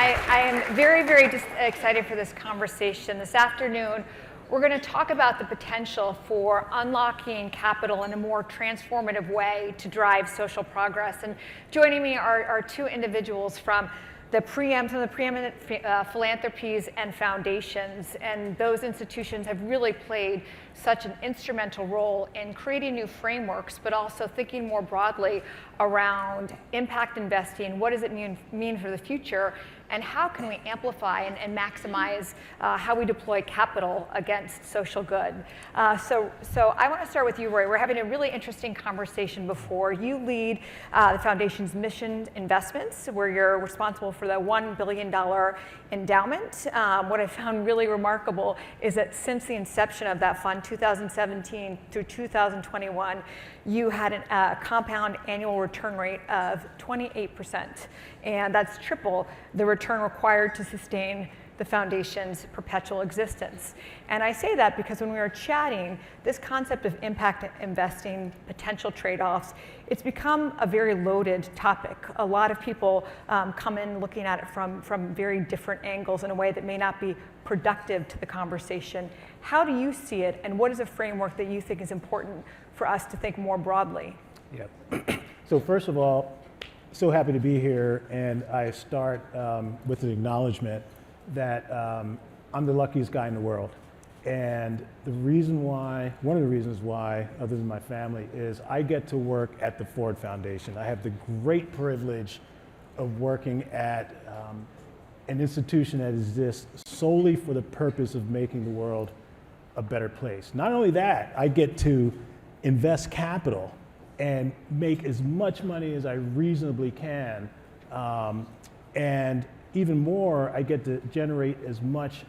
I am very, very excited for this conversation. This afternoon, we're going to talk about the potential for unlocking capital in a more transformative way to drive social progress. And joining me are two individuals from some of the preeminent philanthropies and foundations, and those institutions have really played such an instrumental role in creating new frameworks, but also thinking more broadly around impact investing. What does it mean for the future, and how can we amplify and maximize how we deploy capital against social good? So I want to start with you, Roy. We're having a really interesting conversation before. You lead the foundation's mission investments, where you're responsible for the $1 billion endowment. What I found really remarkable is that since the inception of that fund, 2017 through 2021, you had a compound annual return rate of 28%. And that's triple the return required to sustain the foundation's perpetual existence. And I say that because when we were chatting, this concept of impact investing, potential trade-offs, it's become a very loaded topic. A lot of people come in looking at it from very different angles in a way that may not be productive to the conversation. How do you see it, and what is a framework that you think is important for us to think more broadly? Yeah. So first of all, so happy to be here, and I start with an acknowledgement that I'm the luckiest guy in the world. And one of the reasons why, other than my family, is I get to work at the Ford Foundation. I have the great privilege of working at an institution that exists solely for the purpose of making the world a better place. Not only that, I get to invest capital and make as much money as I reasonably can. And even more, I get to generate as much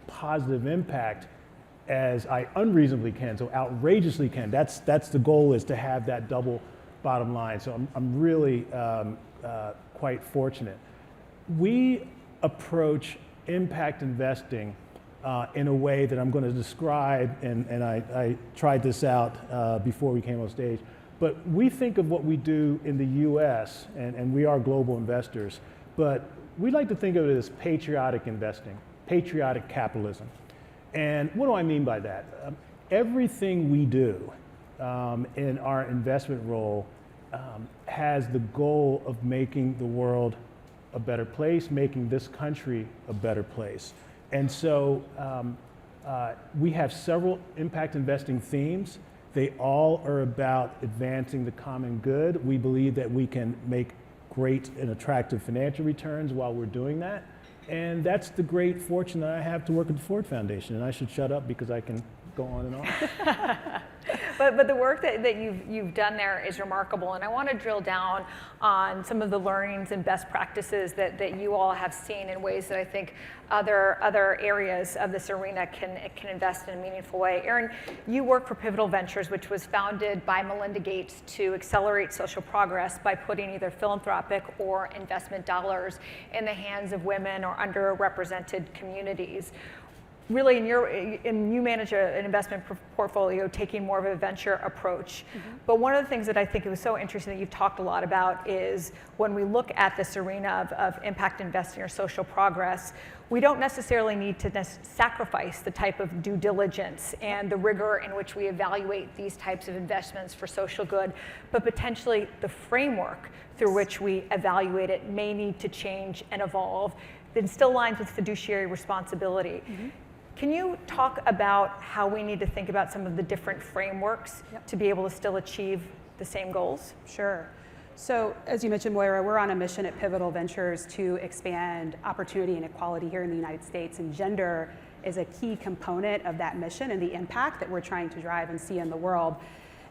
positive impact as I unreasonably can, so outrageously can. That's the goal, is to have that double bottom line. So I'm really quite fortunate. We approach impact investing in a way that I'm going to describe, and I tried this out before we came on stage, but we think of what we do in the US, and we are global investors, but we like to think of it as patriotic investing, patriotic capitalism. And what do I mean by that? Everything we do in our investment role has the goal of making the world a better place, making this country a better place. And so we have several impact investing themes. They all are about advancing the common good. We believe that we can make great and attractive financial returns while we're doing that. And that's the great fortune that I have to work at the Ford Foundation. And I should shut up because I can go on and on. But the work that you've done there is remarkable, and I want to drill down on some of the learnings and best practices that you all have seen in ways that I think other areas of this arena can invest in a meaningful way. Erin, you work for Pivotal Ventures, which was founded by Melinda Gates to accelerate social progress by putting either philanthropic or investment dollars in the hands of women or underrepresented communities. Really, you manage an investment portfolio taking more of a venture approach. Mm-hmm. But one of the things that I think it was so interesting that you've talked a lot about is when we look at this arena of impact investing or social progress, we don't necessarily need to sacrifice the type of due diligence and the rigor in which we evaluate these types of investments for social good, but potentially the framework through which we evaluate it may need to change and evolve. That still aligns with fiduciary responsibility. Mm-hmm. Can you talk about how we need to think about some of the different frameworks to be able to still achieve the same goals? Sure. So as you mentioned, Moira, we're on a mission at Pivotal Ventures to expand opportunity and equality here in the United States, and gender is a key component of that mission and the impact that we're trying to drive and see in the world.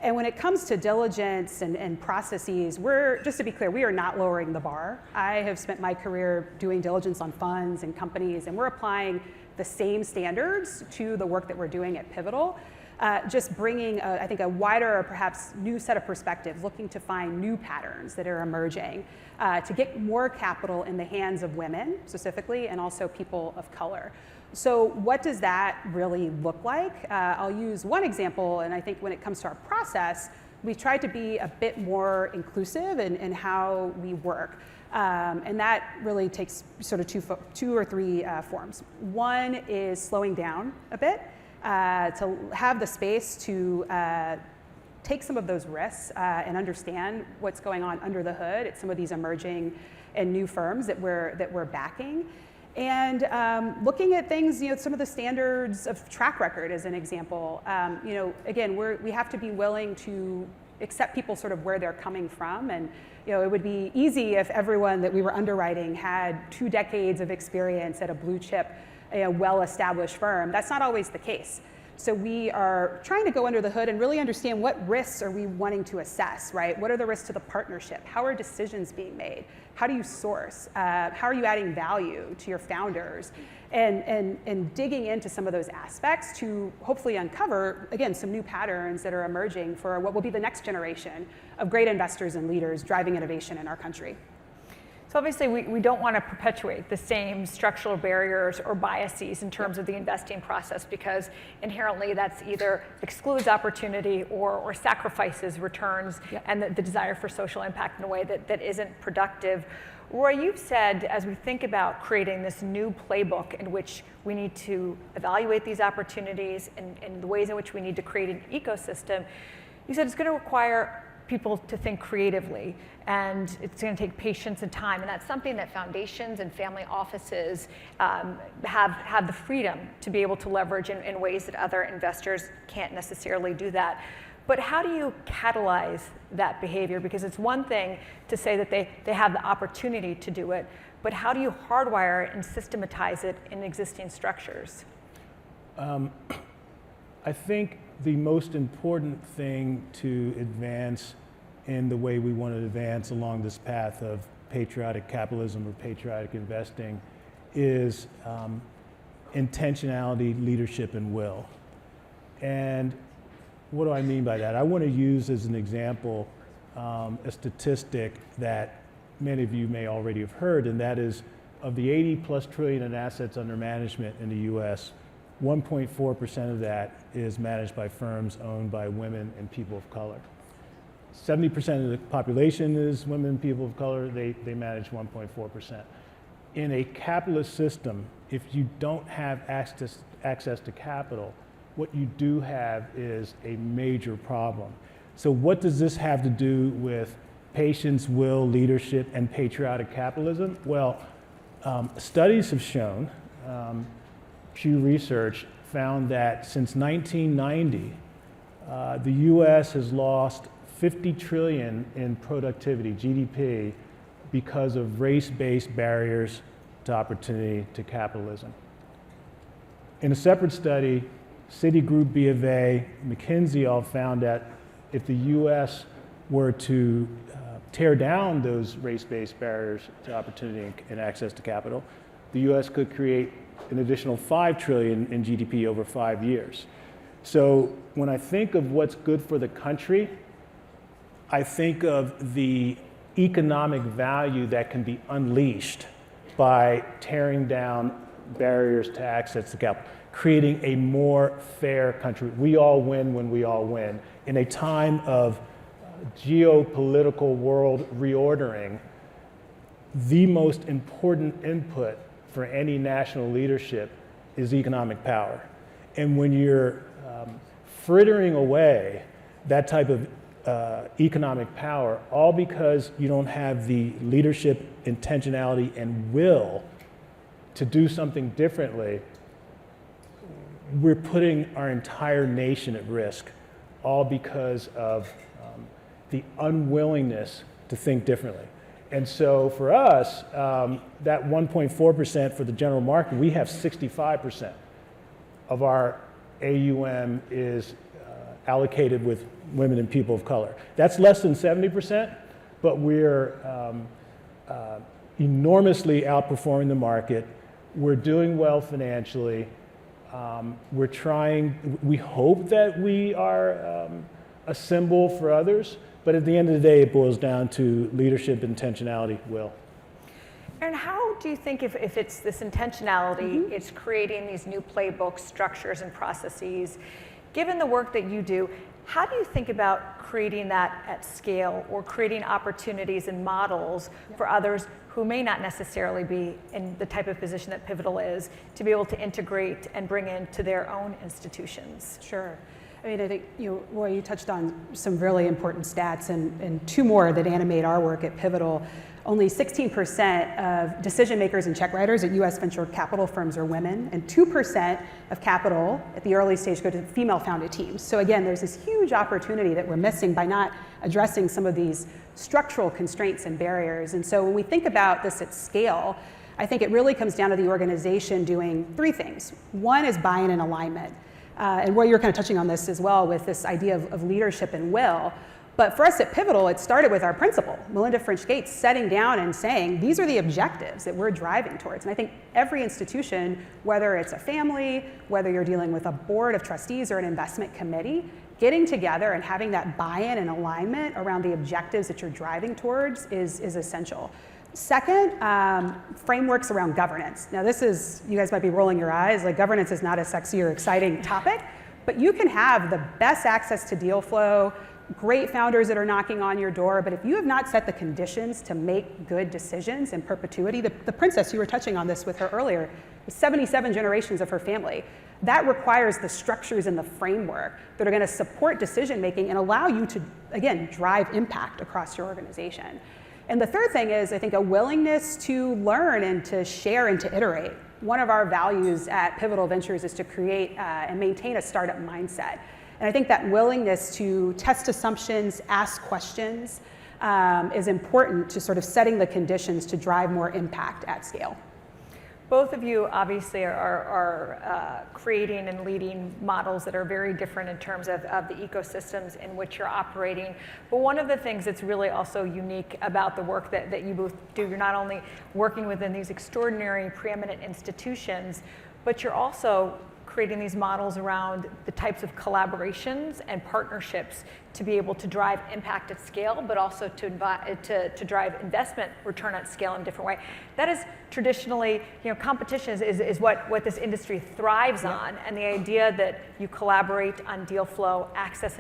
And when it comes to diligence and processes, just to be clear, we are not lowering the bar. I have spent my career doing diligence on funds and companies, and we're applying the same standards to the work that we're doing at Pivotal, just bringing, I think, a wider, perhaps new set of perspectives, looking to find new patterns that are emerging, to get more capital in the hands of women specifically, and also people of color. So what does that really look like? I'll use one example, and I think when it comes to our process, we've tried to be a bit more inclusive in how we work. And that really takes sort of two or three forms. One is slowing down a bit to have the space to take some of those risks and understand what's going on under the hood at some of these emerging and new firms that we're backing. And looking at things, some of the standards of track record as an example. Again, we have to be willing to accept people sort of where they're coming from. And it would be easy if everyone that we were underwriting had 2 decades of experience at a blue chip, well-established firm. That's not always the case. So we are trying to go under the hood and really understand what risks are we wanting to assess, right? What are the risks to the partnership? How are decisions being made? How do you source? How are you adding value to your founders? And digging into some of those aspects to hopefully uncover, again, some new patterns that are emerging for what will be the next generation of great investors and leaders driving innovation in our country. So obviously we don't want to perpetuate the same structural barriers or biases in terms of the investing process, because inherently that's either excludes opportunity or sacrifices returns and the desire for social impact in a way that isn't productive. Roy, you've said, as we think about creating this new playbook in which we need to evaluate these opportunities and the ways in which we need to create an ecosystem, you said it's going to require people to think creatively, and it's going to take patience and time, and that's something that foundations and family offices have the freedom to be able to leverage in ways that other investors can't necessarily do that. But how do you catalyze that behavior? Because it's one thing to say that they have the opportunity to do it, but how do you hardwire and systematize it in existing structures? I think the most important thing to advance in the way we want to advance along this path of patriotic capitalism or patriotic investing is intentionality, leadership, and will. And what do I mean by that? I want to use as an example a statistic that many of you may already have heard, and that is of the 80+ trillion in assets under management in the US, 1.4% of that is managed by firms owned by women and people of color. 70% of the population is women and people of color. They manage 1.4%. In a capitalist system, if you don't have access to capital, what you do have is a major problem. So what does this have to do with patience, will, leadership, and patriotic capitalism? Well, studies have shown, Pew Research found that since 1990, the US has lost 50 trillion in productivity, GDP, because of race-based barriers to opportunity to capitalism. In a separate study, Citigroup, B of A, McKinsey all found that if the US were to tear down those race-based barriers to opportunity and access to capital, the US could create an additional 5 trillion in GDP over 5 years. So when I think of what's good for the country, I think of the economic value that can be unleashed by tearing down barriers to access to capital, creating a more fair country. We all win when we all win. In a time of geopolitical world reordering, the most important input for any national leadership is economic power. And when you're frittering away that type of economic power, all because you don't have the leadership, intentionality, and will to do something differently, we're putting our entire nation at risk, all because of the unwillingness to think differently. And so for us, that 1.4% for the general market, we have 65% of our AUM is allocated with women and people of color. That's less than 70%, but we're enormously outperforming the market. We're doing well financially. We hope that we are a symbol for others, but at the end of the day, it boils down to leadership, intentionality, will. And how do you think if it's this intentionality, it's creating these new playbooks, structures, and processes, given the work that you do, How do you think about creating that at scale, or creating opportunities and models for others who may not necessarily be in the type of position that Pivotal is, to be able to integrate and bring into their own institutions? Sure. I mean, I think, Roy, you touched on some really important stats, and two more that animate our work at Pivotal. Only 16% of decision makers and check writers at US venture capital firms are women, and 2% of capital at the early stage go to female-founded teams. So again, there's this huge opportunity that we're missing by not addressing some of these structural constraints and barriers. And so when we think about this at scale, I think it really comes down to the organization doing three things. One is buy-in and alignment. And Roy, you're kind of touching on this as well with this idea of leadership and will. But for us at Pivotal, it started with our principal, Melinda French Gates, setting down and saying, these are the objectives that we're driving towards. And I think every institution, whether it's a family, whether you're dealing with a board of trustees or an investment committee, getting together and having that buy-in and alignment around the objectives that you're driving towards is essential. Second, frameworks around governance. Now this is, you guys might be rolling your eyes, like governance is not a sexy or exciting topic, but you can have the best access to deal flow, great founders that are knocking on your door, but if you have not set the conditions to make good decisions in perpetuity, the princess, you were touching on this with her earlier, 77 generations of her family. That requires the structures and the framework that are going to support decision making and allow you to, again, drive impact across your organization. And the third thing is, I think, a willingness to learn and to share and to iterate. One of our values at Pivotal Ventures is to create and maintain a startup mindset. And I think that willingness to test assumptions, ask questions, is important to sort of setting the conditions to drive more impact at scale. Both of you obviously are creating and leading models that are very different in terms of the ecosystems in which you're operating. But one of the things that's really also unique about the work that you both do, you're not only working within these extraordinary preeminent institutions, but you're also creating these models around the types of collaborations and partnerships to be able to drive impact at scale, but also to drive investment return at scale in a different way. That is traditionally, competition is what this industry thrives on, and the idea that you collaborate on deal flow, access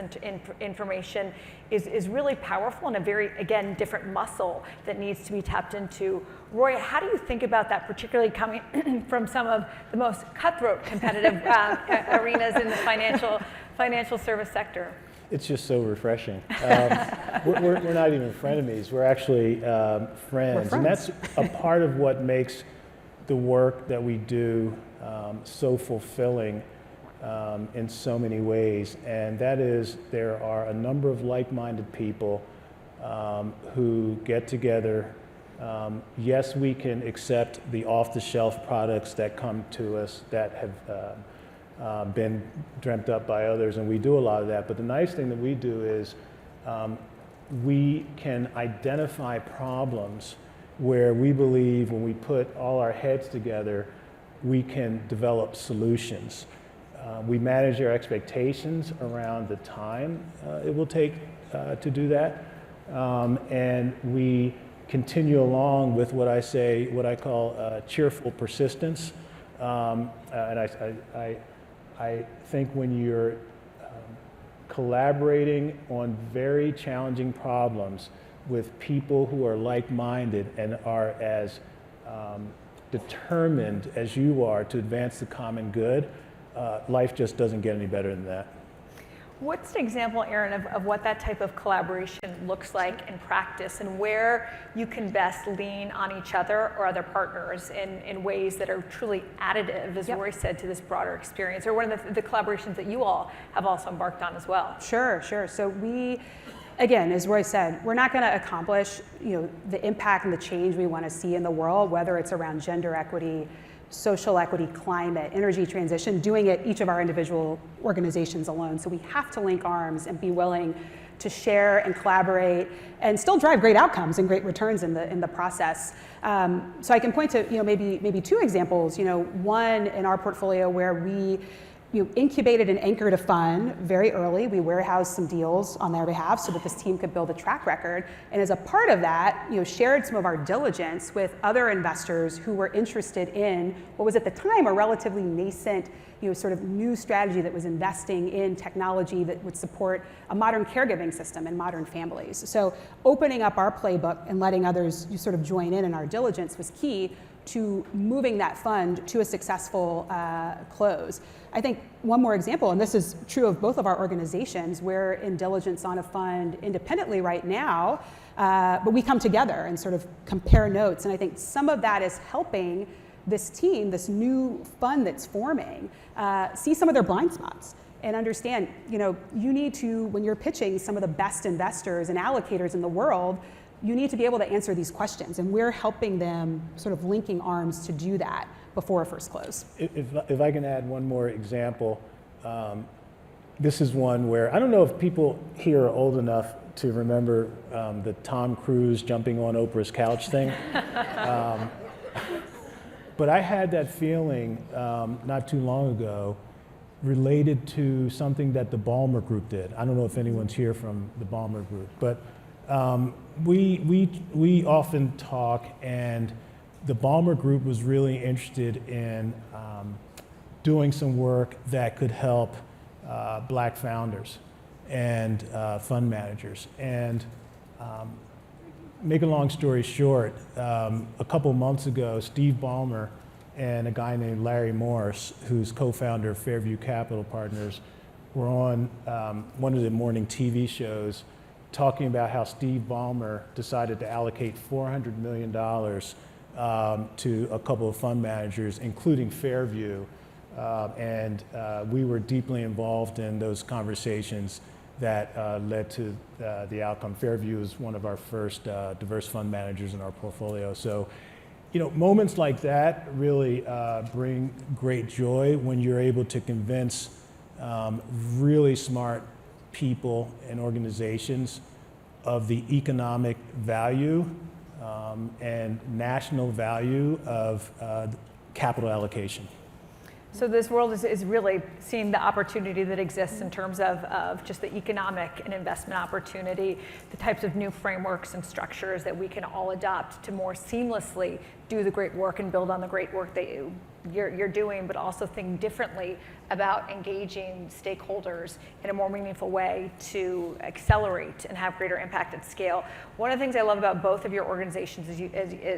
information is really powerful and a very, again, different muscle that needs to be tapped into. Roy, how do you think about that, particularly coming from some of the most cutthroat competitive arenas in the financial service sector? It's just so refreshing. We're not even frenemies. We're actually friends. And that's a part of what makes the work that we do so fulfilling in so many ways. And that is, there are a number of like-minded people who get together. Yes, we can accept the off-the-shelf products that come to us that have been dreamt up by others, and we do a lot of that. But the nice thing that we do is we can identify problems where we believe when we put all our heads together, we can develop solutions. We manage our expectations around the time it will take to do that, and we continue along with what I call cheerful persistence. And I think when you're collaborating on very challenging problems with people who are like-minded and are as determined as you are to advance the common good, life just doesn't get any better than that. What's an example, Erin, of what that type of collaboration looks like in practice, and where you can best lean on each other or other partners in ways that are truly additive, as Roy said, to this broader experience, or one of the collaborations that you all have also embarked on as well? Sure. So we, again, as Roy said, we're not going to accomplish the impact and the change we want to see in the world, whether it's around gender equity, social equity, climate, energy transition, doing it each of our individual organizations alone. So we have to link arms and be willing to share and collaborate and still drive great outcomes and great returns in the process. So I can point to maybe two examples. One in our portfolio where we incubated and anchored a fund very early. We warehoused some deals on their behalf so that this team could build a track record. And as a part of that, shared some of our diligence with other investors who were interested in what was at the time a relatively nascent, sort of new strategy that was investing in technology that would support a modern caregiving system and modern families. So opening up our playbook and letting others sort of join in our diligence was key to moving that fund to a successful close. I think one more example, and this is true of both of our organizations, we're in diligence on a fund independently right now, but we come together and sort of compare notes. And I think some of that is helping this team, this new fund that's forming, see some of their blind spots and understand, you need to, when you're pitching some of the best investors and allocators in the world, you need to be able to answer these questions, and we're helping them sort of linking arms to do that before a first close. If I can add one more example, this is one where, I don't know if people here are old enough to remember the Tom Cruise jumping on Oprah's couch thing. But I had that feeling not too long ago related to something that the Ballmer Group did. I don't know if anyone's here from the Ballmer Group, but we often talk, and the Ballmer Group was really interested in doing some work that could help Black founders and fund managers. And make a long story short, a couple months ago, Steve Ballmer and a guy named Larry Morris, who's co-founder of Fairview Capital Partners, were on one of the morning TV shows talking about how Steve Ballmer decided to allocate $400 million to a couple of fund managers, including Fairview. And we were deeply involved in those conversations that led to the outcome. Fairview is one of our first diverse fund managers in our portfolio. So, moments like that really bring great joy when you're able to convince really smart people and organizations of the economic value and national value of capital allocation. So this world is really seeing the opportunity that exists in terms of just the economic and investment opportunity, the types of new frameworks and structures that we can all adopt to more seamlessly do the great work and build on the great work that you're doing, but also think differently about engaging stakeholders in a more meaningful way to accelerate and have greater impact at scale. One of the things I love about both of your organizations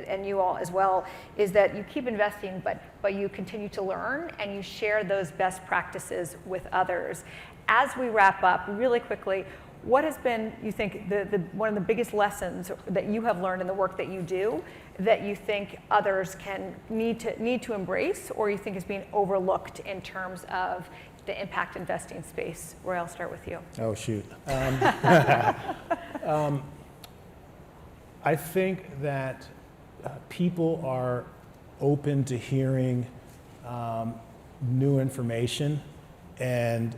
and you all as well is that you keep investing, but you continue to learn and you share those best practices with others. As we wrap up, really quickly, what has been, you think, one of the biggest lessons that you have learned in the work that you do that you think others need to embrace, or you think is being overlooked in terms of the impact investing space? Roy, I'll start with you. Oh, shoot. I think that people are open to hearing new information and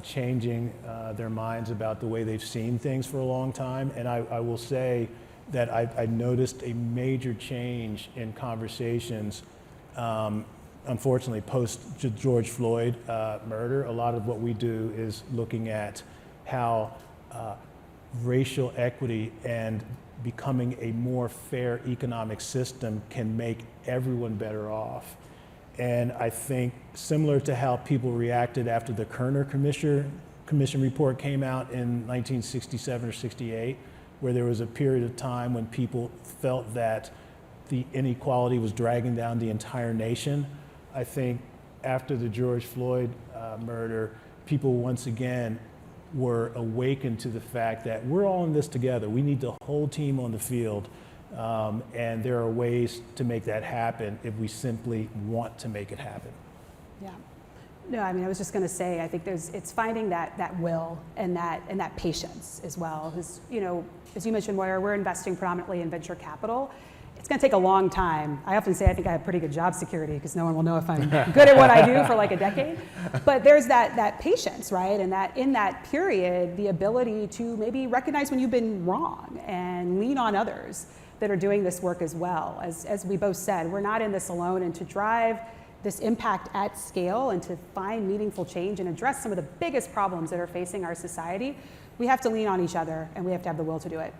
changing their minds about the way they've seen things for a long time. And I will say that I noticed a major change in conversations, unfortunately, post George Floyd murder. A lot of what we do is looking at how racial equity and becoming a more fair economic system can make everyone better off. And I think similar to how people reacted after the Kerner Commission report came out in 1967 or 68, where there was a period of time when people felt that the inequality was dragging down the entire nation. I think after the George Floyd murder, people once again were awakened to the fact that we're all in this together. We need the whole team on the field. And there are ways to make that happen if we simply want to make it happen. Yeah. No, I mean, I was just going to say, I think it's finding that will and that patience as well. Because, as you mentioned, Moira, we're investing predominantly in venture capital. It's going to take a long time. I often say I think I have pretty good job security because no one will know if I'm good at what I do for like a decade. But there's that patience, right? And that in that period, the ability to maybe recognize when you've been wrong and lean on others that are doing this work as well. As we both said, we're not in this alone, and to drive this impact at scale and to find meaningful change and address some of the biggest problems that are facing our society, we have to lean on each other and we have to have the will to do it.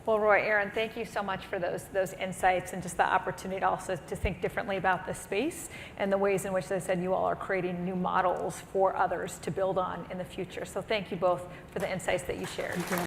Well, Roy, Erin, thank you so much for those insights and just the opportunity also to think differently about this space and the ways in which, as I said, you all are creating new models for others to build on in the future. So thank you both for the insights that you shared.